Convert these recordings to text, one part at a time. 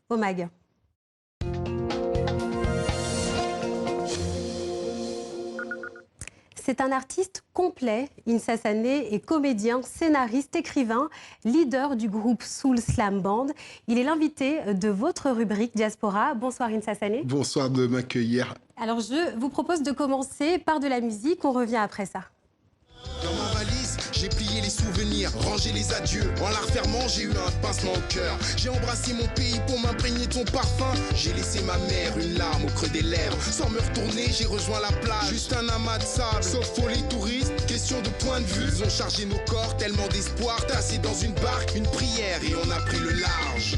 au MAG. C'est un artiste complet. Insa Sané est comédien, scénariste, écrivain, leader du groupe Soul Slam Band. Il est l'invité de votre rubrique Diaspora. Bonsoir Insa Sané. Bonsoir de m'accueillir. Alors je vous propose de commencer par de la musique. On revient après ça. Dans ma valise, j'ai plié les souvenirs, rangé les adieux. En la refermant, j'ai eu un pincement au cœur. J'ai embrassé mon pays pour m'imprégner de son parfum. J'ai laissé ma mère une larme au creux des lèvres. Sans me retourner, j'ai rejoint la plage. Juste un amas de sable, sauf pour les touristes. Question de point de vue, ils ont chargé nos corps, tellement d'espoir. Tassés dans une barque, une prière et on a pris le large.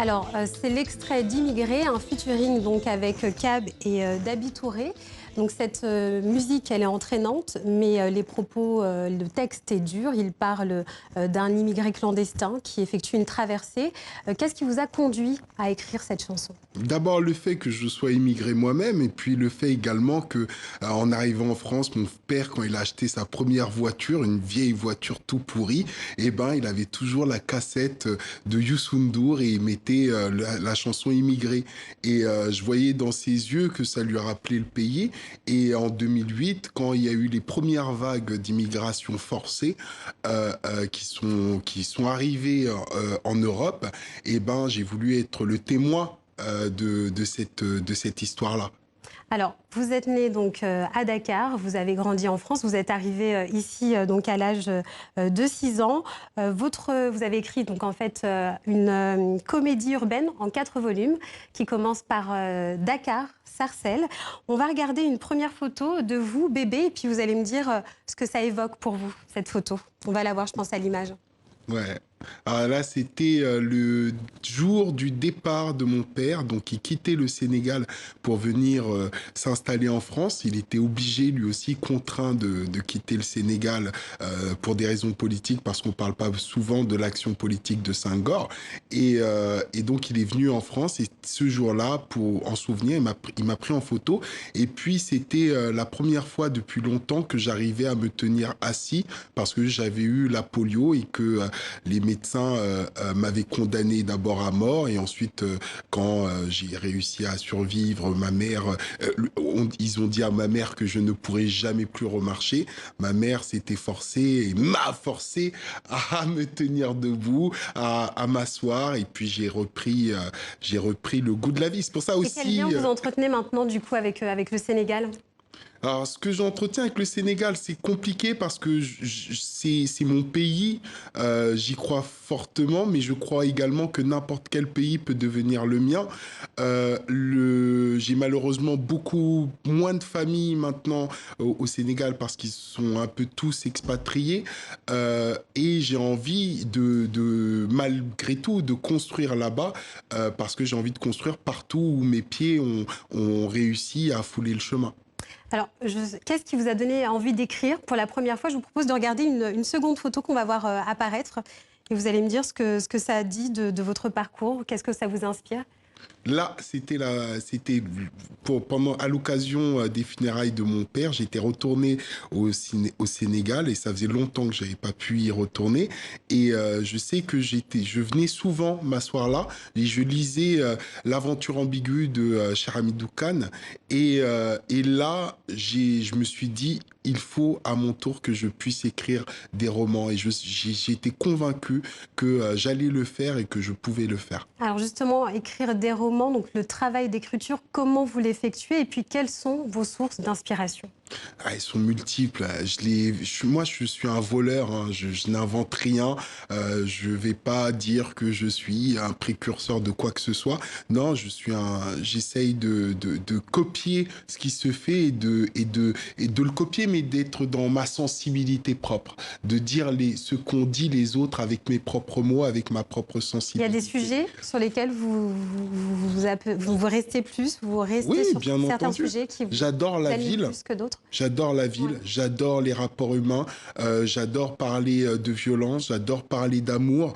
Alors, c'est l'extrait d'Immigré, un featuring donc avec Cab et Dabi Touré. Donc cette musique, elle est entraînante, mais les propos, le texte est dur. Il parle d'un immigré clandestin qui effectue une traversée. Qu'est-ce qui vous a conduit à écrire cette chanson? D'abord le fait que je sois immigré moi-même, et puis le fait également que, en arrivant en France, mon père, quand il a acheté sa première voiture, une vieille voiture tout pourrie, eh ben, il avait toujours la cassette de Youssou N'Dour et il mettait la chanson Immigré. Et je voyais dans ses yeux que ça lui rappelait le pays. Et en 2008, quand il y a eu les premières vagues d'immigration forcée qui sont arrivées en Europe, eh ben, j'ai voulu être le témoin de cette histoire-là. Alors, vous êtes né donc à Dakar, vous avez grandi en France, vous êtes arrivé ici donc à l'âge de 6 ans. Vous avez écrit donc en fait une comédie urbaine en 4 volumes qui commence par Dakar, Sarcelles. On va regarder une première photo de vous, bébé, et puis vous allez me dire ce que ça évoque pour vous, cette photo. On va la voir, je pense, à l'image. Ouais. Alors là, c'était le jour du départ de mon père, donc il quittait le Sénégal pour venir s'installer en France. Il était obligé, lui aussi, contraint de quitter le Sénégal pour des raisons politiques, parce qu'on ne parle pas souvent de l'action politique de Senghor. Et donc, il est venu en France, et ce jour-là, pour en souvenir, il m'a pris en photo. Et puis, c'était la première fois depuis longtemps que j'arrivais à me tenir assis, parce que j'avais eu la polio et que les médecins m'avaient condamné d'abord à mort, et ensuite, quand j'ai réussi à survivre, ma mère, ils ont dit à ma mère que je ne pourrais jamais plus remarcher. Ma mère s'était forcée et m'a forcé à me tenir debout, à m'asseoir, et puis j'ai repris le goût de la vie. C'est pour ça Et quel lien aussi. vous entretenez maintenant du coup avec le Sénégal? Alors, ce que j'entretiens avec le Sénégal, c'est compliqué parce que c'est mon pays. J'y crois fortement, mais je crois également que n'importe quel pays peut devenir le mien. J'ai malheureusement beaucoup moins de familles maintenant au Sénégal parce qu'ils sont un peu tous expatriés. Et j'ai envie malgré tout, de construire là-bas parce que j'ai envie de construire partout où mes pieds ont réussi à fouler le chemin. Alors, qu'est-ce qui vous a donné envie d'écrire pour la première fois? Je vous propose de regarder une seconde photo qu'on va voir apparaître. Et vous allez me dire ce que ça a dit de votre parcours. Qu'est-ce que ça vous inspire? Là, à l'occasion des funérailles de mon père, j'étais retourné au Sénégal, et ça faisait longtemps que j'avais pas pu y retourner. Et je sais que je venais souvent m'asseoir là et je lisais L'aventure ambiguë de Cher Hamidou Khan. Et là, je me suis dit, il faut à mon tour que je puisse écrire des romans. Et j'ai été convaincu que j'allais le faire et que je pouvais le faire. Alors justement, écrire des romans, donc le travail d'écriture, comment vous l'effectuez et puis quelles sont vos sources d'inspiration? Elles sont multiples. Moi, je suis un voleur, hein. Je n'invente rien. Je vais pas dire que je suis un précurseur de quoi que ce soit. Non, j'essaye de copier ce qui se fait et de le copier, mais mais d'être dans ma sensibilité propre, de dire ce qu'ont dit les autres avec mes propres mots, avec ma propre sensibilité. Il y a des sujets sur lesquels vous restez plus, vous restez sur bien certains entendu. sujets qui vous J'adore la ville plus que d'autres. J'adore la ville, j'adore les rapports humains, j'adore parler de violence, j'adore parler d'amour,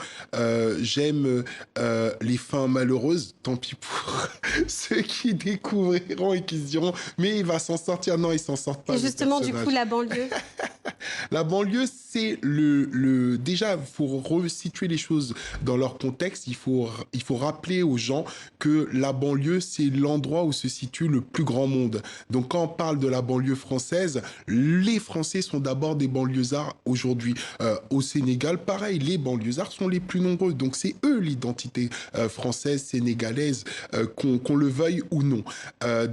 j'aime les fins malheureuses, tant pis pour ceux qui découvriront et qui se diront mais il va s'en sortir, non il s'en sort pas. Et justement du coup la banlieue. La banlieue, c'est déjà, il faut resituer les choses dans leur contexte. Il faut rappeler aux gens que la banlieue, c'est l'endroit où se situe le plus grand monde. Donc, quand on parle de la banlieue française, les Français sont d'abord des banlieusards aujourd'hui. Au Sénégal, pareil, les banlieusards sont les plus nombreux. Donc, c'est eux l'identité française, sénégalaise, qu'on le veuille ou non.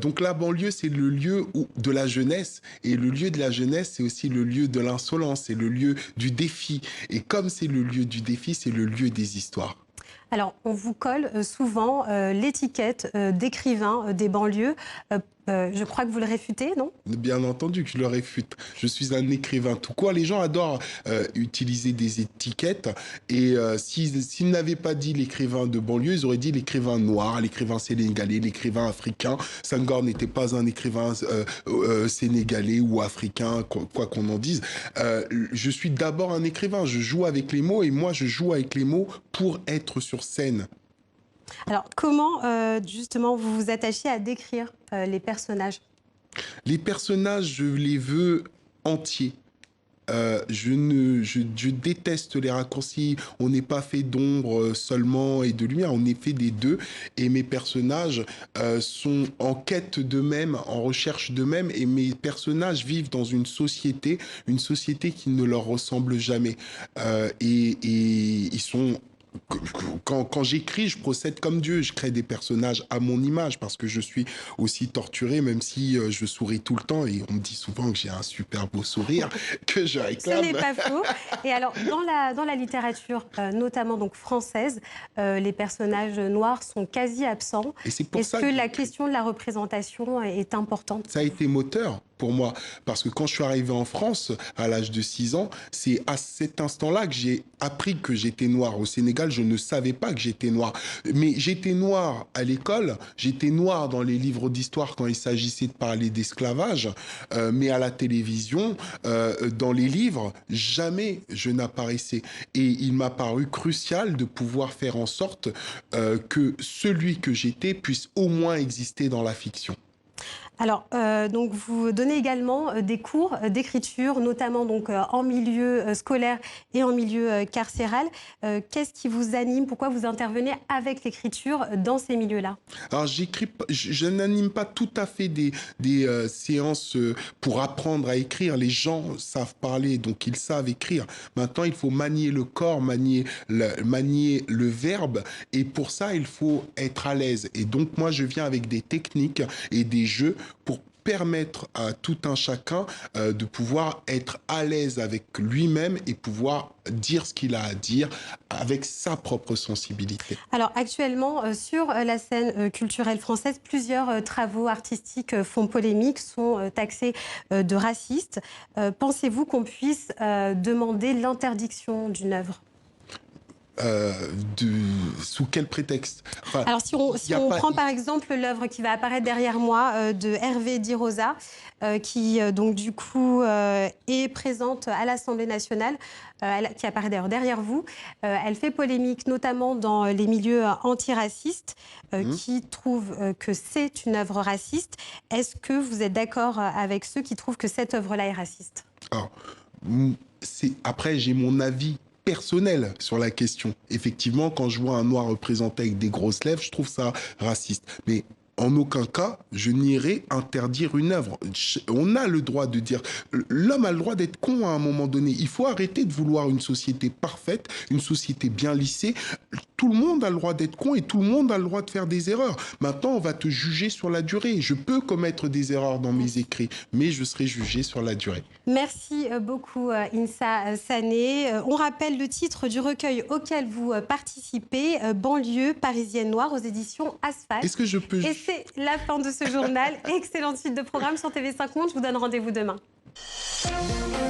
Donc, la banlieue, c'est le lieu de la jeunesse. Et le lieu de la jeunesse, c'est aussi le lieu de l'insolence, c'est le lieu du défi. Et comme c'est le lieu du défi, c'est le lieu des histoires. Alors, on vous colle souvent l'étiquette d'écrivain des banlieues. Je crois que vous le réfutez, non? Bien entendu que je le réfute. Je suis un écrivain tout court. Les gens adorent utiliser des étiquettes. Et s'ils n'avaient pas dit l'écrivain de banlieue, ils auraient dit l'écrivain noir, l'écrivain sénégalais, l'écrivain africain. Senghor n'était pas un écrivain sénégalais ou africain, quoi qu'on en dise. Je suis d'abord un écrivain. Je joue avec les mots et moi, je joue avec les mots pour être sur scène. Alors, comment, justement, vous vous attachez à décrire les personnages? Les personnages, je les veux entiers. Je déteste les raccourcis. On n'est pas fait d'ombre seulement et de lumière, on est fait des deux. Et mes personnages sont en quête d'eux-mêmes, en recherche d'eux-mêmes. Et mes personnages vivent dans une société qui ne leur ressemble jamais. Et ils sont... Quand j'écris, je procède comme Dieu. Je crée des personnages à mon image parce que je suis aussi torturé, même si je souris tout le temps. Et on me dit souvent que j'ai un super beau sourire que je réclame. Ce n'est pas faux. Et alors, dans la littérature, notamment donc française, les personnages noirs sont quasi absents. Et c'est pour Est-ce ça que la question de la représentation est importante? Ça a été moteur pour moi, parce que quand je suis arrivé en France, à l'âge de 6 ans, c'est à cet instant-là que j'ai appris que j'étais noir. Au Sénégal, je ne savais pas que j'étais noir. Mais j'étais noir à l'école, j'étais noir dans les livres d'histoire quand il s'agissait de parler d'esclavage, mais à la télévision, dans les livres, jamais je n'apparaissais. Et il m'a paru crucial de pouvoir faire en sorte que celui que j'étais puisse au moins exister dans la fiction. Alors, donc vous donnez également des cours d'écriture, notamment donc en milieu scolaire et en milieu carcéral. Qu'est-ce qui vous anime? Pourquoi vous intervenez avec l'écriture dans ces milieux-là? Alors, je n'anime pas tout à fait des séances pour apprendre à écrire. Les gens savent parler, donc ils savent écrire. Maintenant, il faut manier le corps, manier le verbe. Et pour ça, il faut être à l'aise. Et donc, moi, je viens avec des techniques et des jeux pour permettre à tout un chacun de pouvoir être à l'aise avec lui-même et pouvoir dire ce qu'il a à dire avec sa propre sensibilité. Alors actuellement, sur la scène culturelle française, plusieurs travaux artistiques font polémique, sont taxés de racistes. Pensez-vous qu'on puisse demander l'interdiction d'une œuvre ? Sous quel prétexte? Enfin, alors si on prend par exemple l'œuvre qui va apparaître derrière moi de Hervé Di Rosa, qui donc du coup est présente à l'Assemblée nationale, qui apparaît d'ailleurs derrière vous. Elle fait polémique notamment dans les milieux antiracistes qui trouvent que c'est une œuvre raciste. Est-ce que vous êtes d'accord avec ceux qui trouvent que cette œuvre-là est raciste? Alors, après, j'ai mon avis personnel sur la question. Effectivement, quand je vois un noir représenté avec des grosses lèvres, je trouve ça raciste. Mais en aucun cas, je n'irai interdire une œuvre. On a le droit de dire... L'homme a le droit d'être con à un moment donné. Il faut arrêter de vouloir une société parfaite, une société bien lissée. Tout le monde a le droit d'être con et tout le monde a le droit de faire des erreurs. Maintenant, on va te juger sur la durée. Je peux commettre des erreurs dans mes écrits, mais je serai jugé sur la durée. Merci beaucoup, Insa Sané. On rappelle le titre du recueil auquel vous participez, Banlieue parisienne noire, aux éditions Asphalt. Est-ce que je peux... Et c'est la fin de ce journal. Excellente suite de programme sur TV5 Monde. Je vous donne rendez-vous demain. Sénégal.